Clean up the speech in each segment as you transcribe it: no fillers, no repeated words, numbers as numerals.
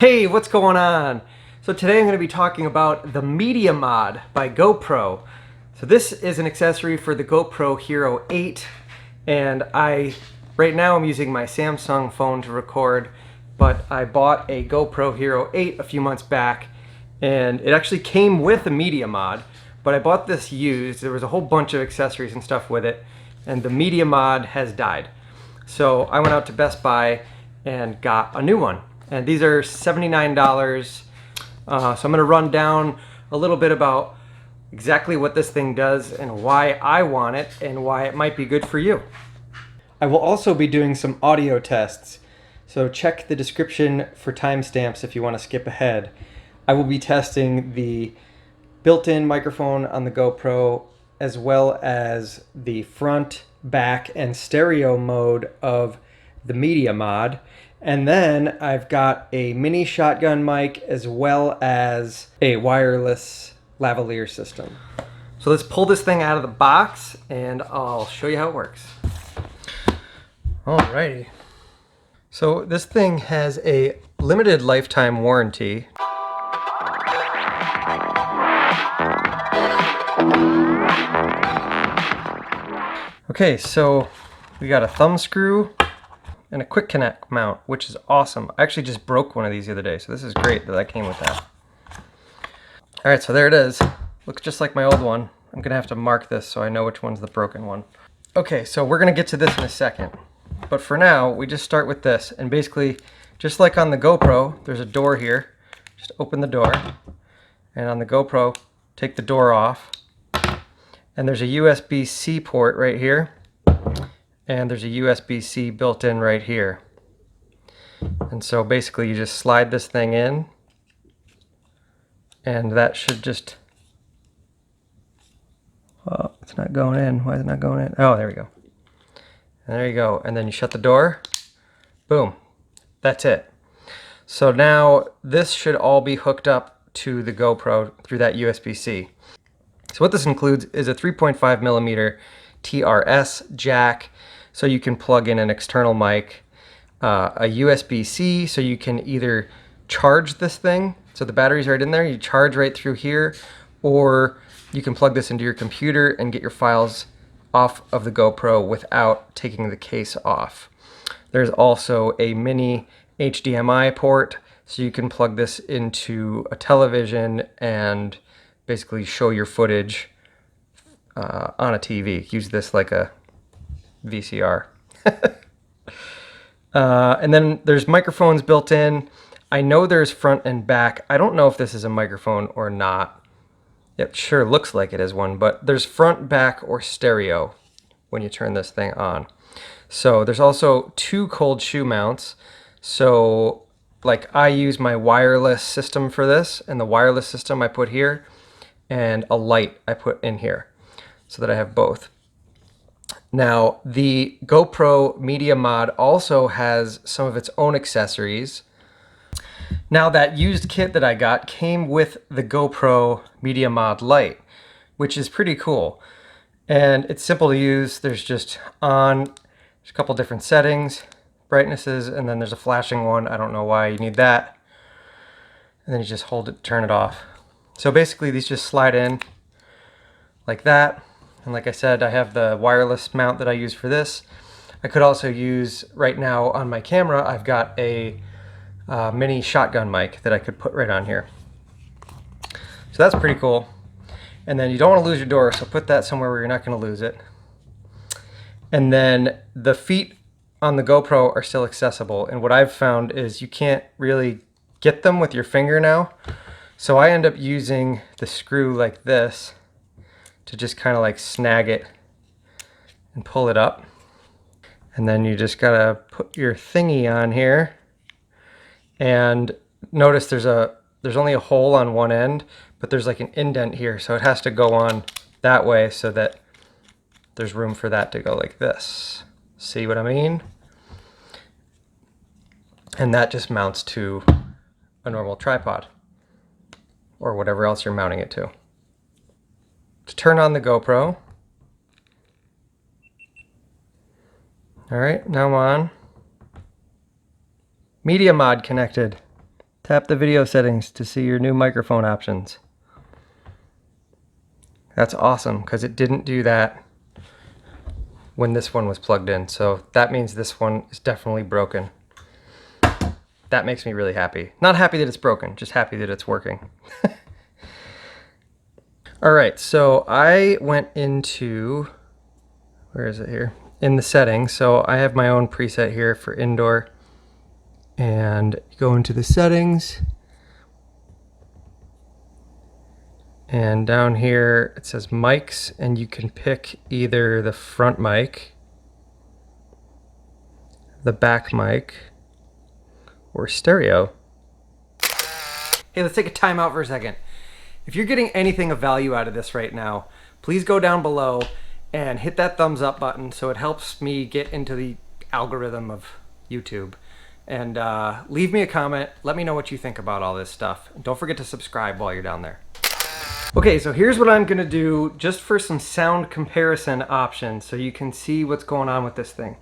Hey, what's going on? So today I'm going to be talking about the Media Mod by GoPro. So this is an accessory for the GoPro Hero 8, and right now I'm using my Samsung phone to record, but I bought a GoPro Hero 8 a few months back, and it actually came with a Media Mod, but I bought this used. There was a whole bunch of accessories and stuff with it, and the Media Mod has died. So I went out to Best Buy and got a new one. And these are $79. So I'm going to run down a little bit about exactly what this thing does and why I want it and why it might be good for you. I will also be doing some audio tests, so check the description for timestamps if you want to skip ahead. I will be testing the built-in microphone on the GoPro as well as the front, back, and stereo mode of the Media Mod. And then I've got a mini shotgun mic as well as a wireless lavalier system. So let's pull this thing out of the box and I'll show you how it works. Alrighty. So this thing has a limited lifetime warranty. Okay, so we got a thumb screw and a quick connect mount, which is awesome. I actually just broke one of these the other day, so this is great that came with that. All right, so there it is. Looks just like my old one. I'm gonna have to mark this so I know which one's the broken one. Okay, so we're gonna get to this in a second. But for now, we just start with this. And basically, just like on the GoPro, there's a door here. Just open the door. And on the GoPro, take the door off. And there's a USB-C port right here. And there's a USB-C built in right here. And so basically you just slide this thing in and that should just, well, it's not going in. Why is it not going in? Oh, there we go. And there you go. And then you shut the door. Boom. That's it. So now this should all be hooked up to the GoPro through that USB-C. So what this includes is a 3.5 millimeter TRS jack, so you can plug in an external mic, a USB-C, so you can either charge this thing, so the battery's right in there, you charge right through here, or you can plug this into your computer and get your files off of the GoPro without taking the case off. There's also a mini HDMI port, so you can plug this into a television and basically show your footage on a TV. Use this like a VCR. And then there's microphones built in. I know there's front and back. I don't know if this is a microphone or not. It sure looks like it is one, but there's front, back, or stereo when you turn this thing on. So there's also two cold shoe mounts. So like I use my wireless system for this, and the wireless system I put here, and a light I put in here so that I have both. Now, the GoPro Media Mod also has some of its own accessories. Now, that used kit that I got came with the GoPro Media Mod Lite, which is pretty cool. And it's simple to use. There's just there's a couple different settings, brightnesses, and then there's a flashing one. I don't know why you need that. And then you just hold it, turn it off. So basically these just slide in like that. And like I said, I have the wireless mount that I use for this. I could also use, right now on my camera, I've got a mini shotgun mic that I could put right on here. So that's pretty cool. And then you don't want to lose your door, so put that somewhere where you're not going to lose it. And then the feet on the GoPro are still accessible. And what I've found is you can't really get them with your finger now. So I end up using the screw like this to just kind of like snag it and pull it up. And then you just gotta put your thingy on here. And notice there's only a hole on one end, but there's like an indent here, so it has to go on that way so that there's room for that to go like this. See what I mean? And that just mounts to a normal tripod or whatever else you're mounting it to. To turn on the GoPro. All right, now I'm on. Media Mod connected. Tap the video settings to see your new microphone options. That's awesome, because it didn't do that when this one was plugged in. So that means this one is definitely broken. That makes me really happy. Not happy that it's broken, just happy that it's working. All right, so I went into, where is it here? In the settings. So I have my own preset here for indoor. And go into the settings. And down here it says mics, and you can pick either the front mic, the back mic, or stereo. Hey, let's take a time out for a second. If you're getting anything of value out of this right now, please go down below and hit that thumbs up button so it helps me get into the algorithm of YouTube. And leave me a comment. Let me know what you think about all this stuff. Don't forget to subscribe while you're down there. Okay, so here's what I'm gonna do just for some sound comparison options so you can see what's going on with this thing.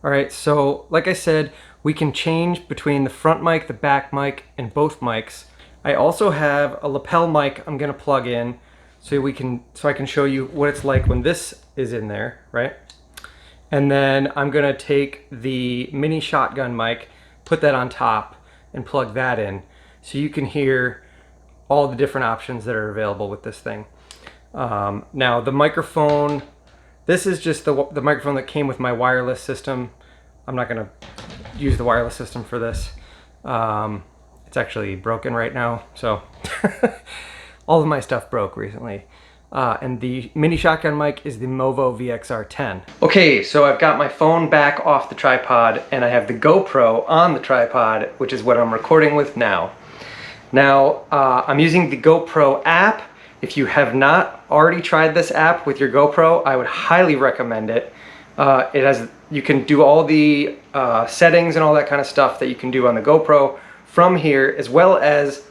All right, so like I said, we can change between the front mic, the back mic, and both mics. I also have a lapel mic I'm gonna plug in so I can show you what it's like when this is in there, right? And then I'm gonna take the mini shotgun mic, put that on top, and plug that in so you can hear all the different options that are available with this thing. Now the microphone, this is just the microphone that came with my wireless system. I'm not gonna use the wireless system for this. It's actually broken right now, so all of my stuff broke recently. And the mini shotgun mic is the Movo VXR10. Okay, so I've got my phone back off the tripod and I have the GoPro on the tripod, which is what I'm recording with now. Now, I'm using the GoPro app. If you have not already tried this app with your GoPro, I would highly recommend it. You can do all the settings and all that kind of stuff that you can do on the GoPro from here, as well as,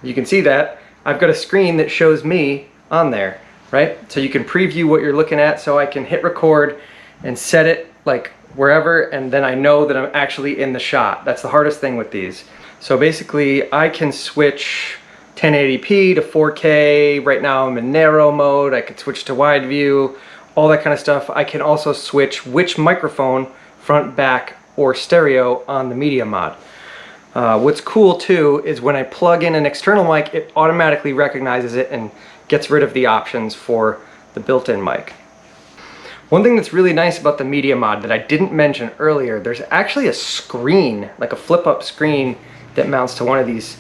you can see that, I've got a screen that shows me on there, right? So you can preview what you're looking at, so I can hit record and set it like wherever, and then I know that I'm actually in the shot. That's the hardest thing with these. So basically I can switch 1080p to 4K. Right now I'm in narrow mode. I could switch to wide view, all that kind of stuff. I can also switch which microphone, front, back, or stereo on the Media Mod. What's cool too is when I plug in an external mic, it automatically recognizes it and gets rid of the options for the built-in mic. One thing that's really nice about the Media Mod that I didn't mention earlier, there's actually a screen, like a flip-up screen that mounts to one of these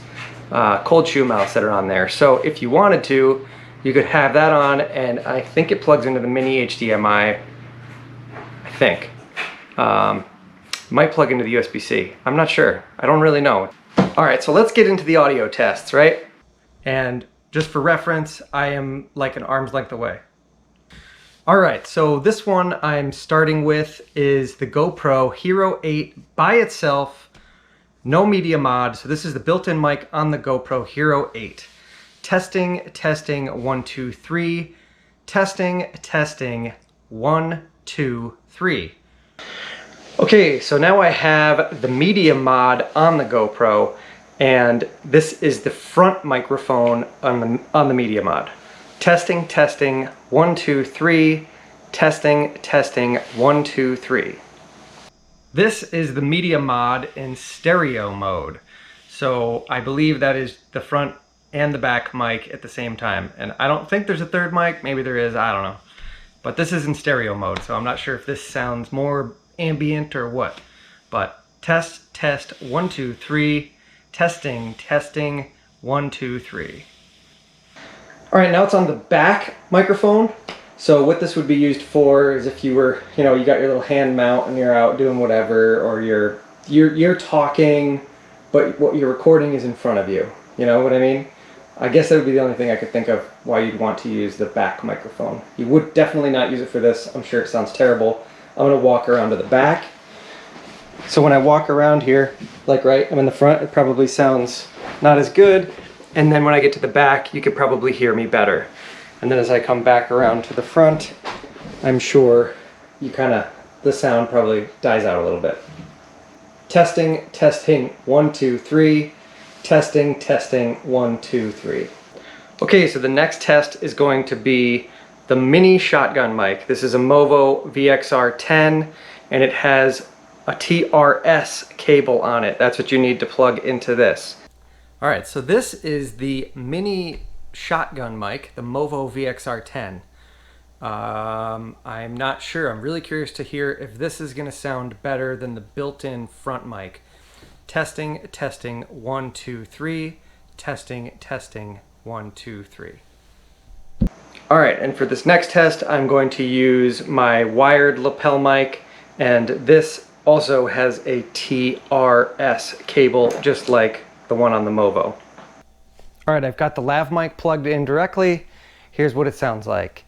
cold shoe mounts that are on there. So if you wanted to, you could have that on, and I think it plugs into the mini HDMI, I think. Might plug into the USB-C. I'm not sure. I don't really know. All right, so let's get into the audio tests, right? And just for reference, I am like an arm's length away. All right, so this one I'm starting with is the GoPro Hero 8 by itself, no Media Mod. So this is the built-in mic on the GoPro Hero 8. Testing, testing, 1, 2, 3. Testing, testing, 1, 2, 3. Okay, so now I have the Media Mod on the GoPro, and this is the front microphone on the Media Mod. Testing, testing, 1, 2, 3. Testing, testing, 1, 2, 3. This is the Media Mod in stereo mode. So I believe that is the front and the back mic at the same time. And I don't think there's a third mic, maybe there is, I don't know. But this is in stereo mode, so I'm not sure if this sounds more ambient or what. But test, test, 1, 2, 3. Testing, testing, 1, 2, 3. All right, now it's on the back microphone. So what this would be used for is if you were, you got your little hand mount and you're out doing whatever, or you're talking, but what you're recording is in front of you. You know what I mean? I guess that would be the only thing I could think of why you'd want to use the back microphone. You would definitely not use it for this. I'm sure it sounds terrible. I'm gonna walk around to the back. So when I walk around here, like right, I'm in the front, it probably sounds not as good. And then when I get to the back, you could probably hear me better. And then as I come back around to the front, I'm sure the sound probably dies out a little bit. Testing, testing, 1, 2, 3. Testing, testing, 1, 2, 3. Okay, so the next test is going to be the mini shotgun mic. This is a Movo VXR10 and it has a TRS cable on it. That's what you need to plug into this. All right, so this is the mini shotgun mic, the Movo VXR10. I'm not sure. I'm really curious to hear if this is going to sound better than the built-in front mic. Testing, testing, 1, 2, 3. Testing, testing, 1, 2, 3. All right, and for this next test, I'm going to use my wired lapel mic, and this also has a TRS cable, just like the one on the Movo. All right, I've got the lav mic plugged in directly. Here's what it sounds like.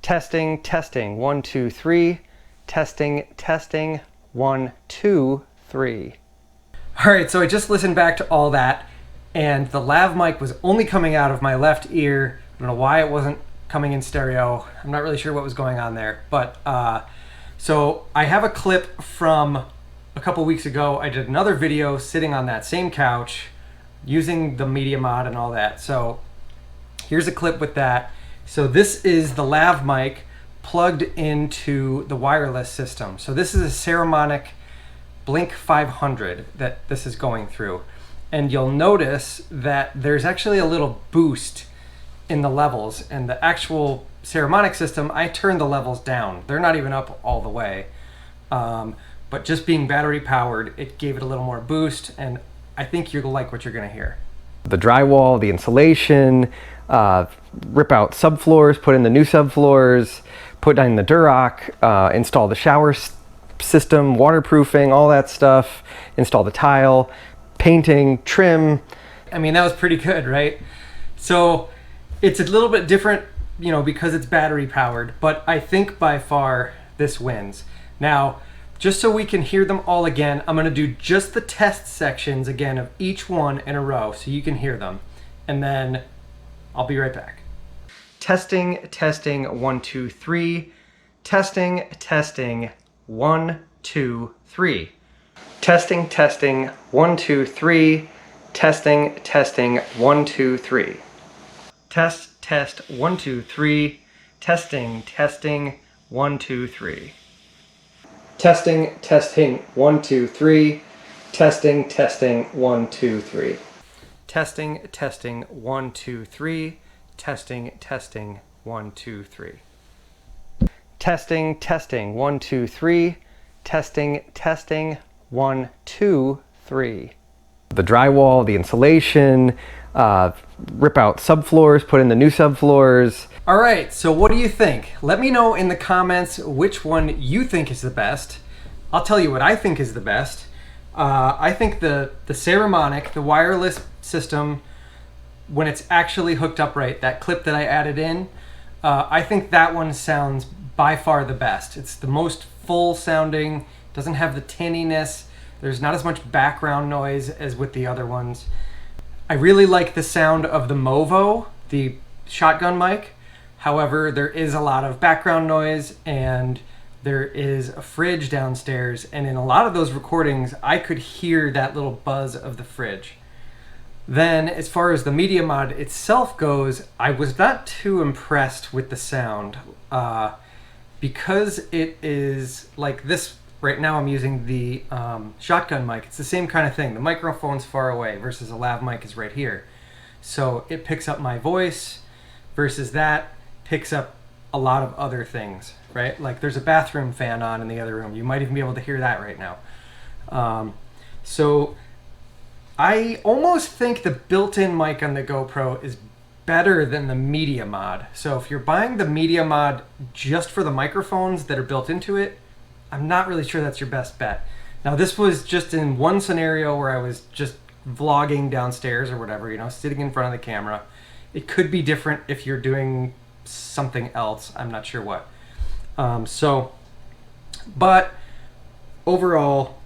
Testing, testing, 1, 2, 3. Testing, testing, 1, 2, 3. All right, so I just listened back to all that, and the lav mic was only coming out of my left ear. I don't know why it wasn't coming in stereo. I'm not really sure what was going on there, but so I have a clip from a couple weeks ago. I did another video sitting on that same couch using the Media Mod and all that. So here's a clip with that. So this is the lav mic plugged into the wireless system. So this is a Saramonic Blink 500 that this is going through. And you'll notice that there's actually a little boost in the levels, and the actual Saramonic system, I turned the levels down. They're not even up all the way. But just being battery powered, it gave it a little more boost, and I think you'll like what you're gonna hear. The drywall, the insulation, rip out subfloors, put in the new subfloors, put in the Durock, install the shower system, waterproofing, all that stuff, install the tile, painting, trim. I mean, that was pretty good, right? So it's a little bit different, you know, because it's battery powered, but I think by far this wins. Now, just so we can hear them all again, I'm gonna do just the test sections again of each one in a row so you can hear them. And then I'll be right back. Testing, testing, 1, 2, 3. Testing, testing, 1, 2, 3. Testing, testing, 1, 2, 3. Testing, testing, 1, 2, 3. Test, test, 1, 2, 3. Testing, testing, 1, 2, 3. Testing, testing, 1, 2, 3. Testing, testing, 1, 2, 3. Testing, testing, 1, 2, 3. Testing, testing, 1, 2, 3. Testing, testing, 1, 2, 3. Testing, testing, 1, 2, 3. The drywall, the insulation, rip out subfloors, put in the new subfloors. All right, so what do you think? Let me know in the comments which one you think is the best. I'll tell you what I think is the best. I think the Saramonic, the wireless system, when it's actually hooked up right, that clip that I added in, I think that one sounds by far the best. It's the most full sounding, doesn't have the tinniness, there's not as much background noise as with the other ones. I really like the sound of the Movo, the shotgun mic. However, there is a lot of background noise and there is a fridge downstairs, and in a lot of those recordings I could hear that little buzz of the fridge. Then as far as the Media Mod itself goes, I was not too impressed with the sound because it is like this. Right now I'm using the shotgun mic. It's the same kind of thing. The microphone's far away versus a lav mic is right here. So it picks up my voice versus that picks up a lot of other things, right? Like there's a bathroom fan on in the other room. You might even be able to hear that right now. So I almost think the built-in mic on the GoPro is better than the Media Mod. So if you're buying the Media Mod just for the microphones that are built into it, I'm not really sure that's your best bet. Now this was just in one scenario where I was just vlogging downstairs or whatever, you know, sitting in front of the camera. It could be different if you're doing something else. I'm not sure what. But overall,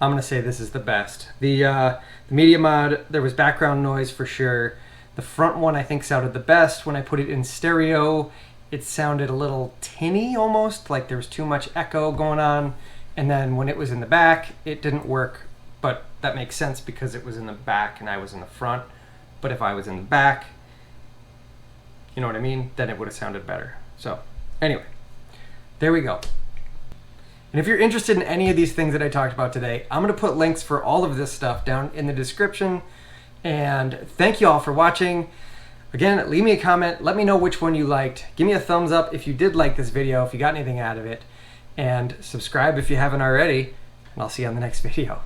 I'm gonna say this is the best. The Media Mod, there was background noise for sure. The front one I think sounded the best. When I put it in stereo, it sounded a little tinny almost, like there was too much echo going on. And then when it was in the back, it didn't work. But that makes sense because it was in the back and I was in the front. But if I was in the back, you know what I mean? Then it would have sounded better. So anyway, there we go. And if you're interested in any of these things that I talked about today, I'm going to put links for all of this stuff down in the description. And thank you all for watching. Again, leave me a comment. Let me know which one you liked. Give me a thumbs up if you did like this video, if you got anything out of it. And subscribe if you haven't already. And I'll see you on the next video.